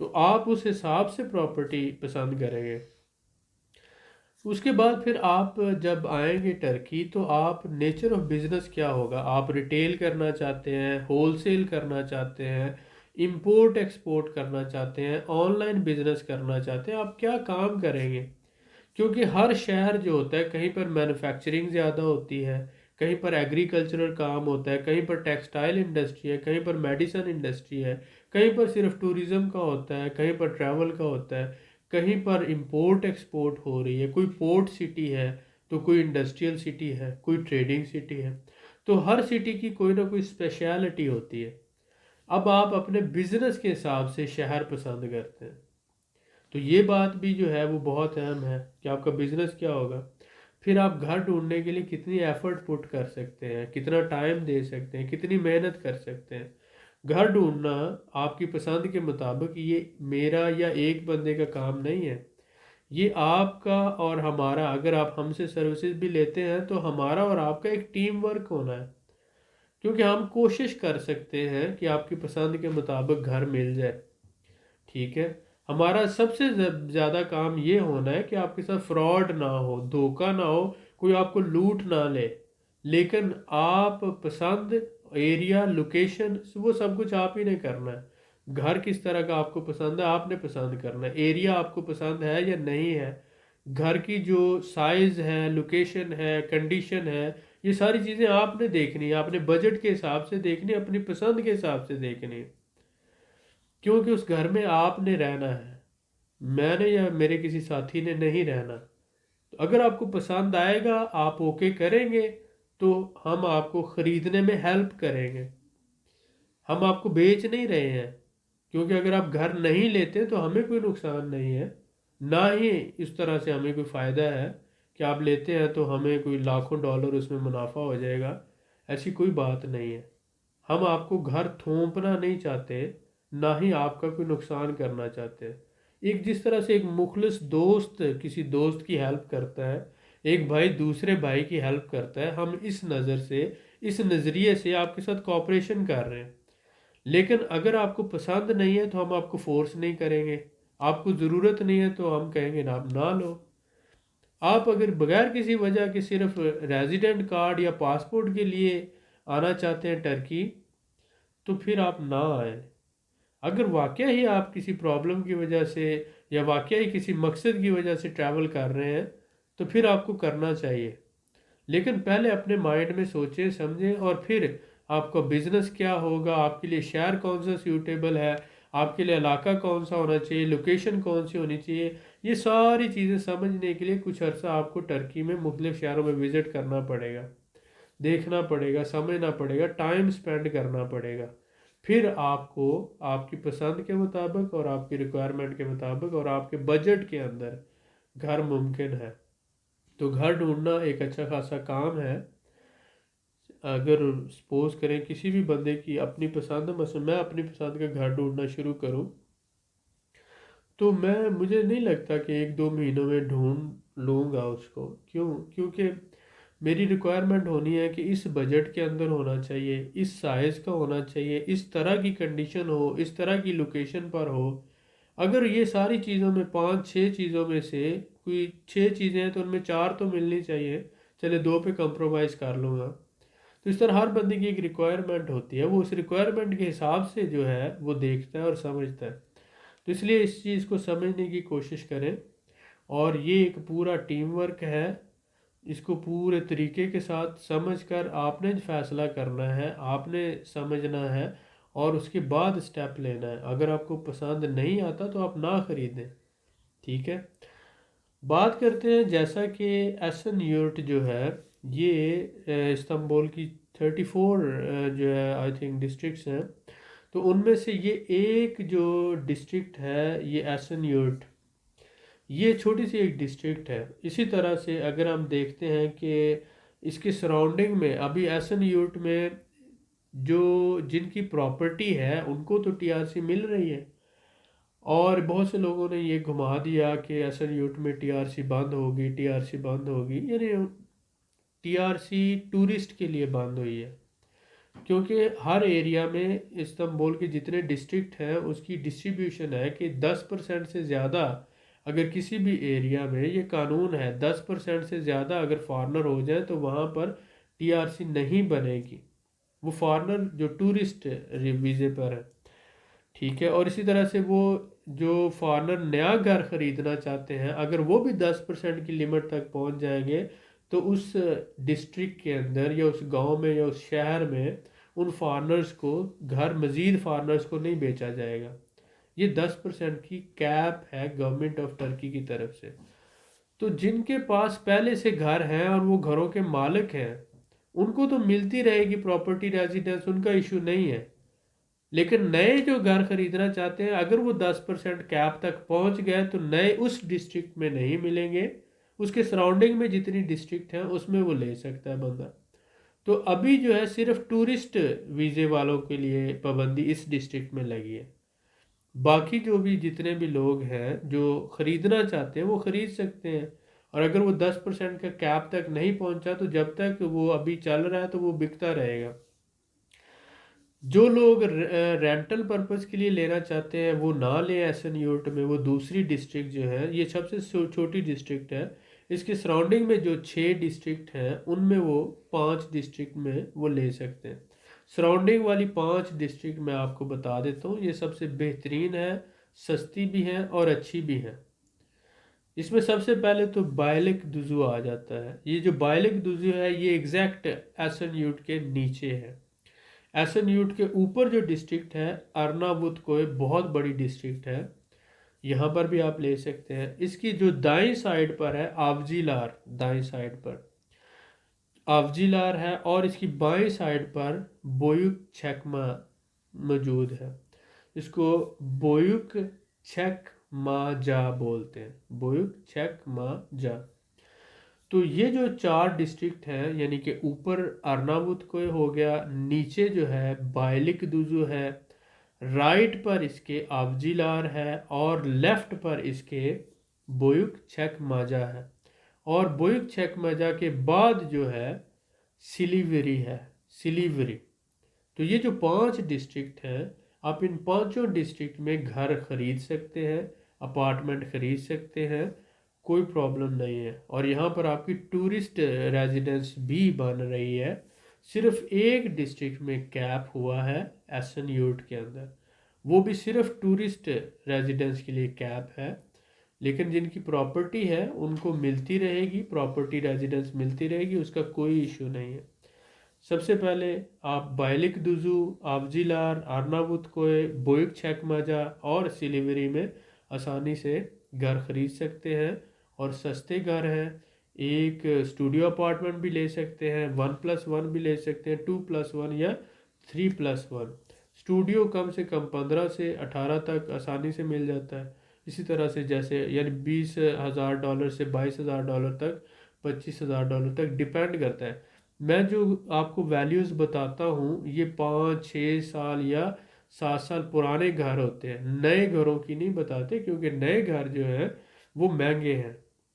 تو آپ اس حساب سے پراپرٹی پسند کریں گے۔ اس کے بعد پھر آپ جب آئیں گے ٹرکی تو آپ نیچر آف بزنس کیا ہوگا، آپ ریٹیل کرنا چاہتے ہیں، ہول سیل کرنا چاہتے ہیں، امپورٹ ایکسپورٹ کرنا چاہتے ہیں، آن لائن بزنس کرنا چاہتے ہیں، آپ کیا کام کریں گے؟ کیونکہ ہر شہر جو ہوتا ہے کہیں پر مینوفیکچرنگ زیادہ ہوتی ہے، کہیں پر ایگریکلچرل کام ہوتا ہے، کہیں پر ٹیکسٹائل انڈسٹری ہے، کہیں پر میڈیسن انڈسٹری ہے، کہیں پر صرف ٹوریزم کا ہوتا ہے، کہیں پر ٹریول کا ہوتا ہے، کہیں پر امپورٹ ایکسپورٹ ہو رہی ہے، کوئی پورٹ سٹی ہے تو کوئی انڈسٹریل سٹی ہے، کوئی ٹریڈنگ سٹی ہے، تو ہر سٹی کی کوئی نہ کوئی اسپیشلٹی ہوتی ہے۔ اب آپ اپنے بزنس کے حساب سے شہر پسند کرتے ہیں، تو یہ بات بھی جو ہے وہ بہت اہم ہے کہ آپ کا بزنس کیا ہوگا۔ پھر آپ گھر ڈھونڈنے کے لیے کتنی ایفرٹ پٹ کر سکتے ہیں، کتنا ٹائم دے سکتے ہیں، کتنی محنت کر سکتے ہیں۔ گھر ڈھونڈنا آپ کی پسند کے مطابق یہ میرا یا ایک بندے کا کام نہیں ہے، یہ آپ کا اور ہمارا، اگر آپ ہم سے سروسز بھی لیتے ہیں تو ہمارا اور آپ کا ایک ٹیم ورک ہونا ہے، کیونکہ ہم کوشش کر سکتے ہیں کہ آپ کی پسند کے مطابق گھر مل جائے، ٹھیک ہے۔ ہمارا سب سے زیادہ کام یہ ہونا ہے کہ آپ کے ساتھ فراڈ نہ ہو، دھوکہ نہ ہو، کوئی آپ کو لوٹ نہ لے، لیکن آپ پسند، ایریا، لوکیشن، وہ سب کچھ آپ ہی نے کرنا ہے۔ گھر کس طرح کا آپ کو پسند ہے آپ نے پسند کرنا ہے، ایریا آپ کو پسند ہے یا نہیں ہے، گھر کی جو سائز ہے، لوکیشن ہے، کنڈیشن ہے، یہ ساری چیزیں آپ نے دیکھنی ہے، آپ نے بجٹ کے حساب سے دیکھنی ہے، اپنی پسند کے حساب سے دیکھنی ہے، کیونکہ اس گھر میں آپ نے رہنا ہے، میں نے یا میرے کسی ساتھی نے نہیں رہنا۔ تو اگر آپ کو پسند آئے گا، آپ اوکے کریں گے، تو ہم آپ کو خریدنے میں ہیلپ کریں گے، ہم آپ کو بیچ نہیں رہے ہیں، کیونکہ اگر آپ گھر نہیں لیتے تو ہمیں کوئی نقصان نہیں ہے، نہ ہی اس طرح سے ہمیں کوئی فائدہ ہے کہ آپ لیتے ہیں تو ہمیں کوئی لاکھوں ڈالر اس میں منافع ہو جائے گا، ایسی کوئی بات نہیں ہے۔ ہم آپ کو گھر تھوپنا نہیں چاہتے، نہ ہی آپ کا کوئی نقصان کرنا چاہتے۔ ایک جس طرح سے ایک مخلص دوست کسی دوست کی ہیلپ کرتا ہے، ایک بھائی دوسرے بھائی کی ہیلپ کرتا ہے، ہم اس نظر سے، اس نظریے سے آپ کے ساتھ کوآپریشن کر رہے ہیں۔ لیکن اگر آپ کو پسند نہیں ہے تو ہم آپ کو فورس نہیں کریں گے، آپ کو ضرورت نہیں ہے تو ہم کہیں گے نا آپ نہ لو۔ آپ اگر بغیر کسی وجہ کے صرف ریزیڈنٹ کارڈ یا پاسپورٹ کے لیے آنا چاہتے ہیں ٹرکی، تو پھر آپ نہ آئیں۔ اگر واقعہ ہی آپ کسی پرابلم کی وجہ سے یا واقعہ ہی کسی مقصد کی وجہ سے ٹریول کر رہے ہیں تو پھر آپ کو کرنا چاہیے، لیکن پہلے اپنے مائنڈ میں سوچیں سمجھیں، اور پھر آپ کا بزنس کیا ہوگا، آپ کے لیے شہر کون سا سیوٹیبل ہے، آپ کے لیے علاقہ کون سا ہونا چاہیے، لوکیشن کون سی ہونی چاہیے، یہ ساری چیزیں سمجھنے کے لیے کچھ عرصہ آپ کو ٹرکی میں مختلف شہروں میں وزٹ کرنا پڑے گا، دیکھنا پڑے گا، سمجھنا پڑے گا، ٹائم سپینڈ کرنا پڑے گا۔ پھر آپ کو آپ کی پسند کے مطابق اور آپ کی ریکوائرمنٹ کے مطابق اور آپ کے بجٹ کے اندر گھر ممکن ہے۔ تو گھر ڈھونڈنا ایک اچھا خاصا کام ہے۔ اگر سپوز کریں کسی بھی بندے کی اپنی پسند ہے، مثلا میں اپنی پسند کا گھر ڈھونڈنا شروع کروں تو مجھے نہیں لگتا کہ ایک دو مہینوں میں ڈھونڈ لوں گا اس کو، کیونکہ میری ریکوائرمنٹ ہونی ہے کہ اس بجٹ کے اندر ہونا چاہیے، اس سائز کا ہونا چاہیے، اس طرح کی کنڈیشن ہو، اس طرح کی لوکیشن پر ہو۔ اگر یہ ساری چیزوں میں، 5-6 چیزوں میں سے کوئی 6 چیزیں ہیں تو ان میں 4 تو ملنی چاہیے، چلے 2 پہ کمپرومائز کر لوں گا۔ تو اس طرح ہر بندے کی ایک ریکوائرمنٹ ہوتی ہے، وہ اس ریکوائرمنٹ کے حساب سے جو ہے وہ دیکھتا ہے اور سمجھتا ہے۔ تو اس لیے اس چیز کو سمجھنے کی کوشش کریں، اور یہ ایک پورا ٹیم ورک ہے، اس کو پورے طریقے کے ساتھ سمجھ کر آپ نے فیصلہ کرنا ہے، آپ نے سمجھنا ہے، اور اس کے بعد سٹیپ لینا ہے۔ اگر آپ کو پسند نہیں آتا تو آپ نہ خریدیں، ٹھیک ہے۔ بات کرتے ہیں جیسا کہ ایسن یورٹ جو ہے، یہ استنبول کی 34 جو ہے آئی تھنک ڈسٹرکٹس ہیں، تو ان میں سے یہ ایک جو ڈسٹرکٹ ہے یہ ایسن یورٹ، یہ چھوٹی سی ایک ڈسٹرکٹ ہے۔ اسی طرح سے اگر ہم دیکھتے ہیں کہ اس کے سراؤنڈنگ میں ابھی ایسن یورٹ میں جو جن کی پراپرٹی ہے ان کو تو ٹی آر سی مل رہی ہے، اور بہت سے لوگوں نے یہ گھما دیا کہ ایسن یورٹ میں ٹی آر سی بند ہوگی، ٹی آر سی بند ہوگی، یعنی ٹی آر سی ٹورسٹ کے لیے بند ہوئی ہے، کیونکہ ہر ایریا میں استنبول کے جتنے ڈسٹرکٹ ہیں اس کی ڈسٹریبیوشن ہے کہ 10% سے زیادہ اگر کسی بھی ایریا میں، یہ قانون ہے، 10% سے زیادہ اگر فارنر ہو جائے تو وہاں پر ٹی آر سی نہیں بنے گی، وہ فارنر جو ٹورسٹ ویزے پر ہے، ٹھیک ہے۔ اور اسی طرح سے وہ جو فارنر نیا گھر خریدنا چاہتے ہیں اگر وہ بھی 10% کی لمٹ تک پہنچ جائیں گے تو اس ڈسٹرکٹ کے اندر یا اس گاؤں میں یا اس شہر میں ان فارنرز کو گھر، مزید فارنرز کو نہیں بیچا جائے گا۔ یہ 10% کی کیپ ہے گورنمنٹ آف ٹرکی کی طرف سے۔ تو جن کے پاس پہلے سے گھر ہیں اور وہ گھروں کے مالک ہیں ان کو تو ملتی رہے گی پراپرٹی ریزیڈنس، ان کا ایشو نہیں ہے، لیکن نئے جو گھر خریدنا چاہتے ہیں اگر وہ 10% کیپ تک پہنچ گئے تو نئے اس ڈسٹرکٹ میں نہیں ملیں گے، اس کے سراؤنڈنگ میں جتنی ڈسٹرکٹ ہیں اس میں وہ لے سکتا ہے بندہ۔ تو ابھی جو ہے صرف ٹورسٹ ویزے والوں کے لیے پابندی اس ڈسٹرکٹ میں لگی ہے، باقی جو بھی جتنے بھی لوگ ہیں جو خریدنا چاہتے ہیں وہ خرید سکتے ہیں، اور اگر وہ 10% کا کیپ تک نہیں پہنچا تو جب تک وہ ابھی چل رہا ہے تو وہ بکتا رہے گا۔ جو لوگ رینٹل پرپس کے لیے لینا چاہتے ہیں وہ نہ لیں ایسن یورٹ میں، وہ دوسری ڈسٹرکٹ جو ہے، یہ سب سے چھوٹی ڈسٹرکٹ ہے، اس کے سراؤنڈنگ میں جو 6 ڈسٹرکٹ ہیں ان میں وہ 5 ڈسٹرکٹ میں وہ لے سکتے ہیں۔ سراؤنڈنگ والی 5 ڈسٹرکٹ میں آپ کو بتا دیتا ہوں، یہ سب سے بہترین ہے، سستی بھی ہیں اور اچھی بھی ہیں۔ اس میں سب سے پہلے تو بائلک دزو آ جاتا ہے۔ یہ جو بائلک دزو ہے یہ ایگزیکٹ ایسن یورٹ کے نیچے ہے۔ ایسن یورٹ کے اوپر جو ڈسٹرکٹ ہے ارناوت کوئی بہت بڑی ڈسٹرکٹ ہے، یہاں پر بھی آپ لے سکتے ہیں۔ اس کی جو دائیں سائڈ پر ہے آوجی لار، دائیں سائڈ پر آوجی لار ہے، اور اس کی بائیں سائڈ پر بویک چھیکما موجود ہے۔ اس کو بویک چھیک ما جا بولتے ہیں، بویک چھیک ما جا۔ تو یہ جو 4 ڈسٹرکٹ ہیں یعنی کہ اوپر ارناوت کوئی ہو گیا، نیچے جو ہے بائلک دوزو ہے، رائٹ پر اس کے آوجی لار ہے، اور لیفٹ پر اس کے بویک چھیک ماجا ہے، اور بویک چھیک ماجا کے بعد جو ہے سلیوری ہے، سلیوری۔ تو یہ جو 5 ڈسٹرکٹ ہیں آپ ان 5 ڈسٹرکٹ میں گھر خرید سکتے ہیں، اپارٹمنٹ خرید سکتے ہیں، کوئی پرابلم نہیں ہے۔ اور یہاں پر آپ کی ٹورسٹ ریزیڈنس بھی بن رہی ہے، صرف ایک ڈسٹرکٹ میں کیپ ہوا ہے ایسن یورٹ کے اندر، وہ بھی صرف ٹورسٹ ریزیڈنس کے لیے کیپ ہے، لیکن جن کی پراپرٹی ہے ان کو ملتی رہے گی، پراپرٹی ریزیڈنس ملتی رہے گی، اس کا کوئی ایشو نہیں ہے۔ سب سے پہلے آپ بائلک دزو، آوجی لار، آرناوت کوئے، بویک چھیک ماجا اور سلیوری میں آسانی سے گھر خرید سکتے ہیں، اور سستے گھر ہیں۔ ایک اسٹوڈیو اپارٹمنٹ بھی لے سکتے ہیں، 1+1 بھی لے سکتے ہیں، 2+1 یا 3+1۔ اسٹوڈیو کم سے کم 15 سے 18 تک آسانی سے مل جاتا ہے، اسی طرح سے جیسے یعنی $20,000 سے $22,000 تک، $25,000 تک ڈیپینڈ کرتا ہے۔ میں جو آپ کو ویلیوز بتاتا ہوں یہ 5-6 سال یا 7 سال پرانے گھر ہوتے ہیں، نئے گھروں کی نہیں بتاتے، کیونکہ نئے گھر جو ہیں وہ مہنگے ہیں،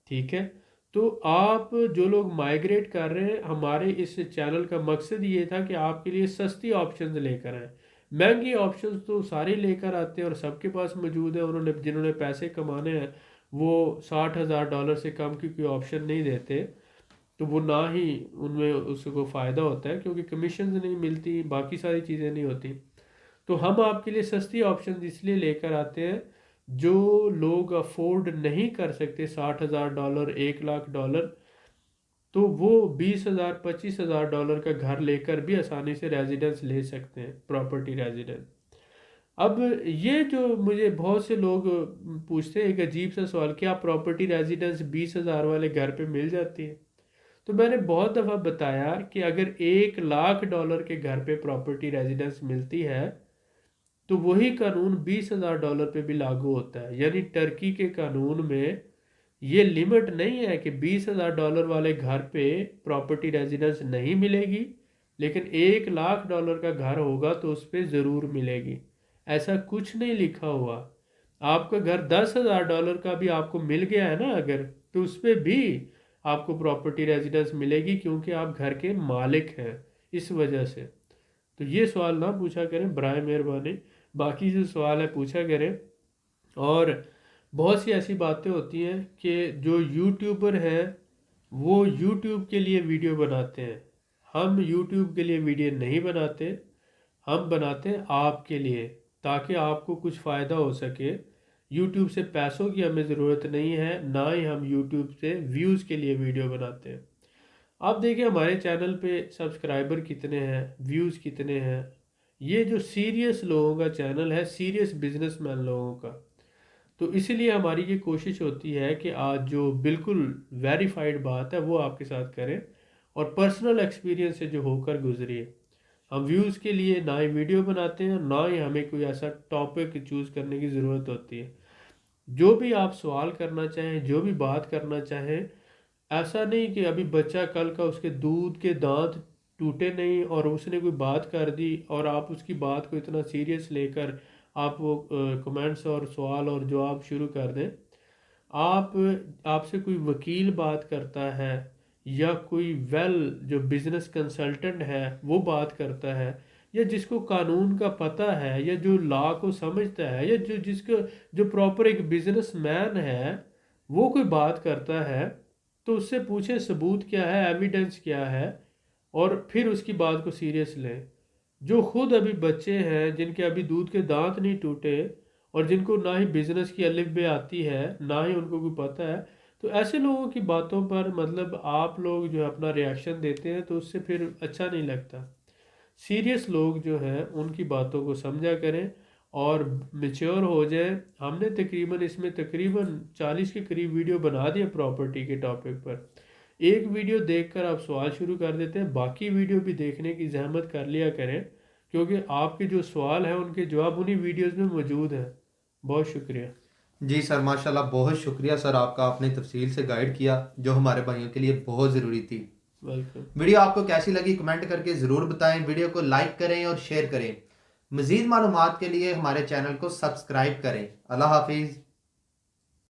ٹھیک ہے۔ تو آپ جو لوگ مائیگریٹ کر رہے ہیں، ہمارے اس چینل کا مقصد یہ تھا کہ آپ کے لیے سستی آپشنز لے کر آئیں۔ مہنگی آپشنز تو سارے لے کر آتے ہیں اور سب کے پاس موجود ہیں، جنہوں نے پیسے کمانے ہیں وہ $60,000 سے کم کی کوئی آپشن نہیں دیتے، تو وہ نہ ہی ان میں اس کو فائدہ ہوتا ہے، کیونکہ کمیشنز نہیں ملتی، باقی ساری چیزیں نہیں ہوتی۔ تو ہم آپ کے لیے سستی آپشنز اس لیے لے کر آتے ہیں، جو لوگ افورڈ نہیں کر سکتے $60,000 $1,00,000، تو وہ $20,000 $25,000 کا گھر لے کر بھی آسانی سے ریزیڈنس لے سکتے ہیں، پراپرٹی ریزیڈنس۔ اب یہ جو مجھے بہت سے لوگ پوچھتے ہیں ایک عجیب سا سوال، کیا پراپرٹی ریزیڈنس 20,000 والے گھر پہ مل جاتی ہے؟ تو میں نے بہت دفعہ بتایا کہ اگر $1,00,000 کے گھر پہ پراپرٹی ریزیڈنس ملتی ہے تو وہی قانون $20,000 پہ بھی لاگو ہوتا ہے، یعنی ٹرکی کے قانون میں یہ لمٹ نہیں ہے کہ $20,000 والے گھر پہ پراپرٹی ریزیڈنس نہیں ملے گی، لیکن $1,00,000 کا گھر ہوگا تو اس پہ ضرور ملے گی، ایسا کچھ نہیں لکھا ہوا۔ آپ کا گھر $10,000 کا بھی آپ کو مل گیا ہے نا اگر، تو اس پہ بھی آپ کو پراپرٹی ریزیڈنس ملے گی، کیونکہ آپ گھر کے مالک ہیں، اس وجہ سے۔ تو یہ سوال نہ پوچھا کریں برائے مہربانی، باقی جو سوال ہے پوچھا کریں۔ اور بہت سی ایسی باتیں ہوتی ہیں کہ جو یوٹیوبر ہیں وہ یوٹیوب کے لیے ویڈیو بناتے ہیں، ہم یوٹیوب کے لیے ویڈیو نہیں بناتے، ہم بناتے ہیں آپ کے لیے تاکہ آپ کو کچھ فائدہ ہو سکے۔ یوٹیوب سے پیسوں کی ہمیں ضرورت نہیں ہے، نہ ہی ہم یوٹیوب سے ویوز کے لیے ویڈیو بناتے ہیں۔ آپ دیکھیں ہمارے چینل پہ سبسکرائبر کتنے ہیں، ویوز کتنے ہیں، یہ جو سیریس لوگوں کا چینل ہے، سیریس بزنس مین لوگوں کا، تو اسی لیے ہماری یہ کوشش ہوتی ہے کہ آج جو بالکل ویریفائڈ بات ہے وہ آپ کے ساتھ کریں اور پرسنل ایکسپیرینس سے جو ہو کر گزری ہے۔ ہم ویوز کے لیے نہ ہی ویڈیو بناتے ہیں، نہ ہی ہمیں کوئی ایسا ٹاپک چوز کرنے کی ضرورت ہوتی ہے۔ جو بھی آپ سوال کرنا چاہیں، جو بھی بات کرنا چاہیں، ایسا نہیں کہ ابھی بچہ کل کا اس کے دودھ کے دانت ٹوٹے نہیں اور اس نے کوئی بات کر دی اور آپ اس کی بات کو اتنا سیریس لے کر آپ وہ کمنٹس اور سوال اور جواب شروع کر دیں۔ آپ سے کوئی وکیل بات کرتا ہے یا کوئی جو بزنس کنسلٹنٹ ہے وہ بات کرتا ہے، یا جس کو قانون کا پتہ ہے یا جو لا کو سمجھتا ہے، یا جس کو جو پراپر ایک بزنس مین ہے وہ کوئی بات کرتا ہے، تو اس سے پوچھیں ثبوت کیا ہے، ایویڈنس کیا ہے، اور پھر اس کی بات کو سیریس لیں۔ جو خود ابھی بچے ہیں جن کے ابھی دودھ کے دانت نہیں ٹوٹے اور جن کو نہ ہی بزنس کی الف بے آتی ہے، نہ ہی ان کو کوئی پتہ ہے، تو ایسے لوگوں کی باتوں پر مطلب آپ لوگ جو ہے اپنا ریاکشن دیتے ہیں تو اس سے پھر اچھا نہیں لگتا۔ سیریس لوگ جو ہیں ان کی باتوں کو سمجھا کریں اور میچور ہو جائیں۔ ہم نے تقریباً 40 کے قریب ویڈیو بنا دیا پراپرٹی کے ٹاپک پر۔ ایک ویڈیو دیکھ کر آپ سوال شروع کر دیتے ہیں، باقی ویڈیو بھی دیکھنے کی زحمت کر لیا کریں، کیونکہ آپ کے جو سوال ہیں ان کے جواب انہی ویڈیوز میں موجود ہیں۔ بہت شکریہ۔ جی سر، ماشاءاللہ بہت شکریہ سر، آپ نے تفصیل سے گائیڈ کیا جو ہمارے بھائیوں کے لیے بہت ضروری تھی۔ ویلکم۔ ویڈیو آپ کو کیسی لگی کمنٹ کر کے ضرور بتائیں، ویڈیو کو لائک کریں اور شیئر کریں۔ مزید معلومات کے لیے ہمارے چینل کو سبسکرائب کریں۔ اللہ حافظ۔